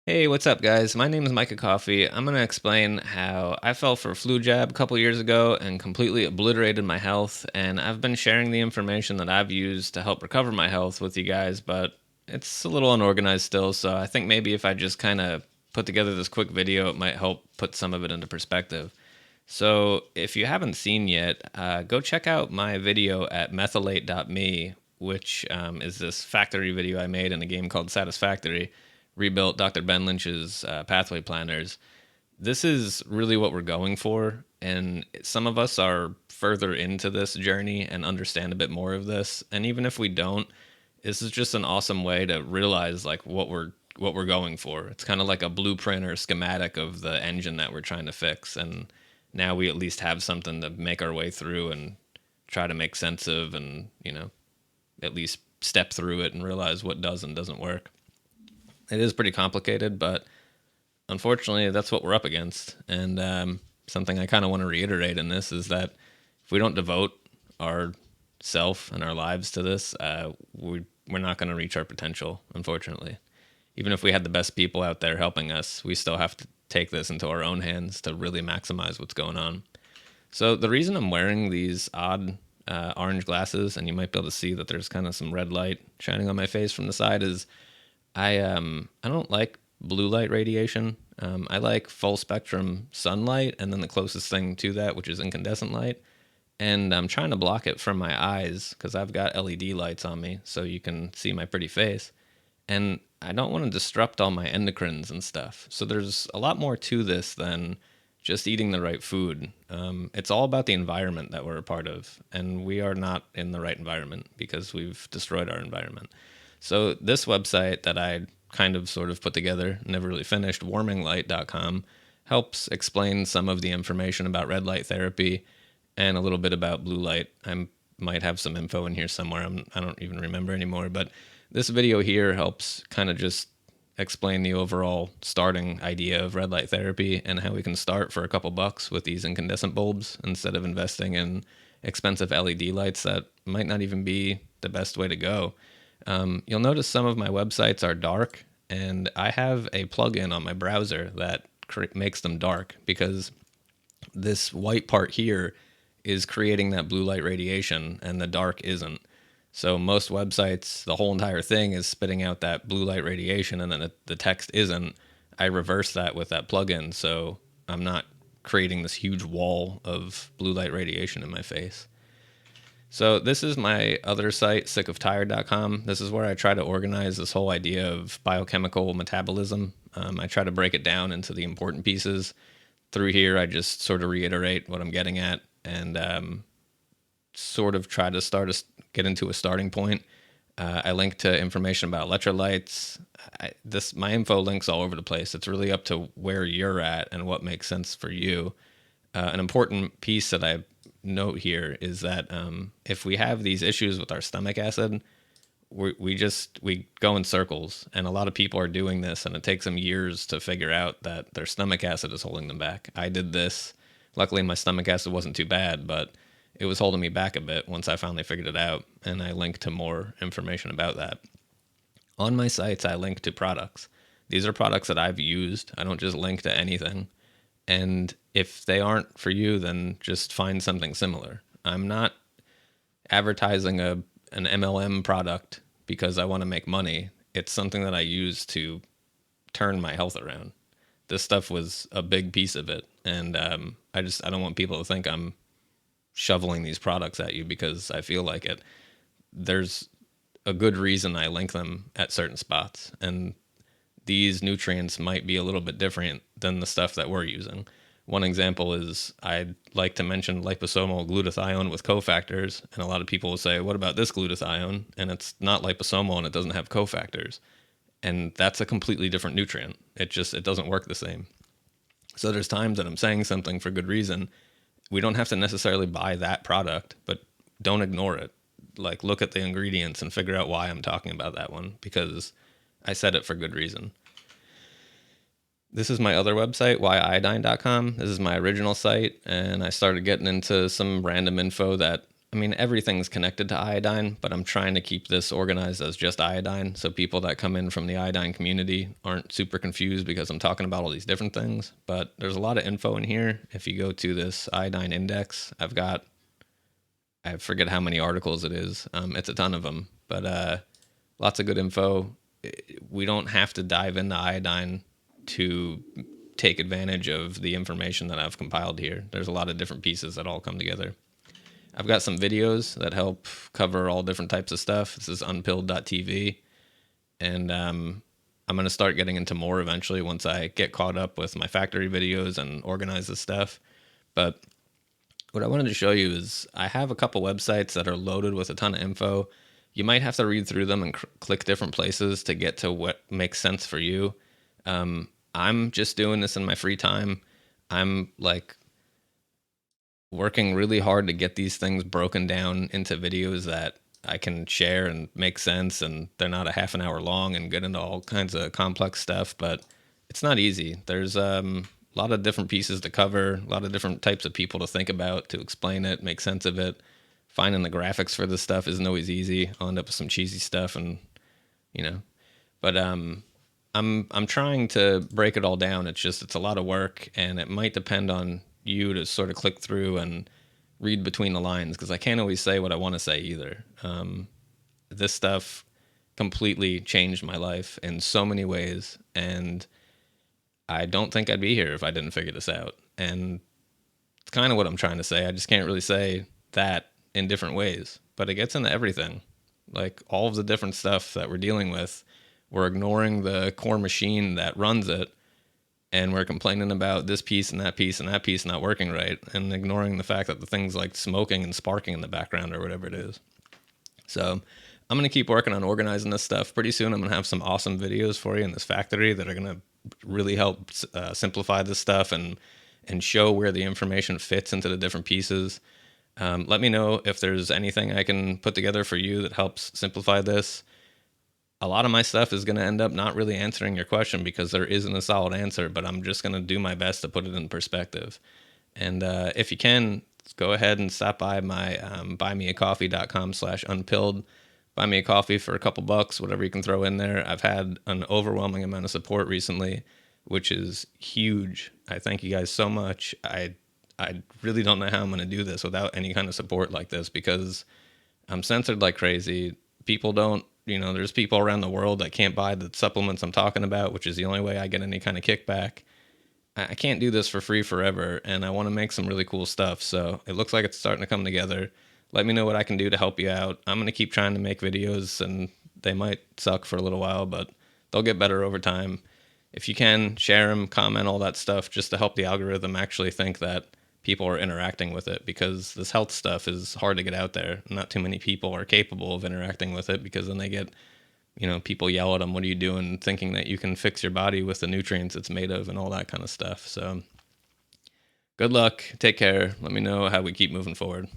Hey, what's up, guys? My name is Micah Coffee. I'm going to explain how I fell for a flu jab a couple years ago and completely obliterated my health. And I've been sharing the information that I've used to help recover my health with you guys, but it's a little unorganized still. So I think maybe if I just kind of put together this quick video, it might help put some of it into perspective. So if you haven't seen yet, go check out my video at methylate.me, which is this factory video I made in a game called Satisfactory, rebuilt Dr. Ben Lynch's pathway planners. This is really what we're going for, and some of us are further into this journey and understand a bit more of this. And even if we don't, this is just an awesome way to realize like what we're going for. It's kind of like a blueprint or schematic of the engine that we're trying to fix, and now we at least have something to make our way through and try to make sense of, and at least step through it and realize what does and doesn't work. It is pretty complicated, but unfortunately, that's what we're up against. And something I kind of want to reiterate in this is that if we don't devote our self and our lives to this, we're not going to reach our potential, unfortunately. Even if we had the best people out there helping us, we still have to take this into our own hands to really maximize what's going on. So the reason I'm wearing these odd orange glasses, and you might be able to see that there's kind of some red light shining on my face from the side, is I don't like blue light radiation. I like full spectrum sunlight, and then the closest thing to that, which is incandescent light. And I'm trying to block it from my eyes because I've got LED lights on me, so you can see my pretty face. And I don't want to disrupt all my endocrines and stuff. So there's a lot more to this than just eating the right food. It's all about the environment that we're a part of, and we are not in the right environment because we've destroyed our environment. So this website that I kind of sort of put together, never really finished, Warminglightcom, helps explain some of the information about red light therapy and a little bit about blue light. I might have some info in here somewhere. I don't even remember anymore, but this video here helps kind of just explain the overall starting idea of red light therapy and how we can start for a couple bucks with these incandescent bulbs instead of investing in expensive LED lights that might not even be the best way to go. You'll notice some of my websites are dark, and I have a plugin on my browser that makes them dark because this white part here is creating that blue light radiation, and the dark isn't. So most websites, the whole entire thing is spitting out that blue light radiation, and then the text isn't. I reverse that with that plugin, so I'm not creating this huge wall of blue light radiation in my face. So this is my other site, SickofTired.com. This is where I try to organize this whole idea of biochemical metabolism. I try to break it down into the important pieces. Through here, I just sort of reiterate what I'm getting at and sort of try to get into a starting point. I link to information about electrolytes. My info links all over the place. It's really up to where you're at and what makes sense for you. An important piece that I note here is that if we have these issues with our stomach acid, we go in circles, and a lot of people are doing this, and it takes them years to figure out that their stomach acid is holding them back. I did this. Luckily, my stomach acid wasn't too bad, but it was holding me back a bit once I finally figured it out, and I link to more information about that. On my sites, I link to products. These are products that I've used. I don't just link to anything. And if they aren't for you, then just find something similar. I'm not advertising an MLM product because I want to make money. It's something that I use to turn my health around. This stuff was a big piece of it, and I don't want people to think I'm shoveling these products at you because I feel like it. There's a good reason I link them at certain spots, and these nutrients might be a little bit different than the stuff that we're using. One example is I'd like to mention liposomal glutathione with cofactors, and a lot of people will say, what about this glutathione? And it's not liposomal and it doesn't have cofactors. And that's a completely different nutrient. It doesn't work the same. So there's times that I'm saying something for good reason. We don't have to necessarily buy that product, but don't ignore it. Like, look at the ingredients and figure out why I'm talking about that one, because I said it for good reason. This is my other website, whyiodine.com. This is my original site, and I started getting into some random info that I mean, everything's connected to iodine, but I'm trying to keep this organized as just iodine, so people that come in from the iodine community aren't super confused because I'm talking about all these different things. But there's a lot of info in here. If you go to this iodine index, I forget how many articles it is. It's a ton of them, but lots of good info. We don't have to dive into iodine to take advantage of the information that I've compiled here. There's a lot of different pieces that all come together. I've got some videos that help cover all different types of stuff. This is Unpilltv, and I'm going to start getting into more eventually once I get caught up with my factory videos and organize this stuff. But what I wanted to show you is I have a couple websites that are loaded with a ton of info. You might have to read through them and click different places to get to what makes sense for you. I'm just doing this in my free time. I'm like working really hard to get these things broken down into videos that I can share and make sense, and they're not a half an hour long and get into all kinds of complex stuff, but it's not easy. There's a lot of different pieces to cover, a lot of different types of people to think about, to explain it, make sense of it. Finding the graphics for this stuff isn't always easy. I'll end up with some cheesy stuff, and you know, but I'm trying to break it all down. It's a lot of work, and it might depend on you to sort of click through and read between the lines, because I can't always say what I want to say either. This stuff completely changed my life in so many ways, and I don't think I'd be here if I didn't figure this out. And it's kind of what I'm trying to say. I just can't really say that in different ways, but it gets into everything. Like all of the different stuff that we're dealing with, we're ignoring the core machine that runs it, and we're complaining about this piece and that piece and that piece not working right, and ignoring the fact that the thing's like smoking and sparking in the background or whatever it is. So I'm going to keep working on organizing this stuff. Pretty soon I'm going to have some awesome videos for you in this factory that are going to really help simplify this stuff and show where the information fits into the different pieces. Let me know if there's anything I can put together for you that helps simplify this. A lot of my stuff is going to end up not really answering your question because there isn't a solid answer, but I'm just going to do my best to put it in perspective. And if you can, go ahead and stop by my buymeacoffee.com/unpilled. Buy me a coffee for a couple bucks, whatever you can throw in there. I've had an overwhelming amount of support recently, which is huge. I thank you guys so much. I really don't know how I'm going to do this without any kind of support like this, because I'm censored like crazy. People don't, there's people around the world that can't buy the supplements I'm talking about, which is the only way I get any kind of kickback. I can't do this for free forever, and I want to make some really cool stuff. So it looks like it's starting to come together. Let me know what I can do to help you out. I'm going to keep trying to make videos, and they might suck for a little while, but they'll get better over time. If you can, share them, comment, all that stuff, just to help the algorithm actually think that people are interacting with it, because this health stuff is hard to get out there. Not too many people are capable of interacting with it, because then they get, people yell at them, what are you doing, thinking that you can fix your body with the nutrients it's made of and all that kind of stuff. So good luck. Take care. Let me know how we keep moving forward.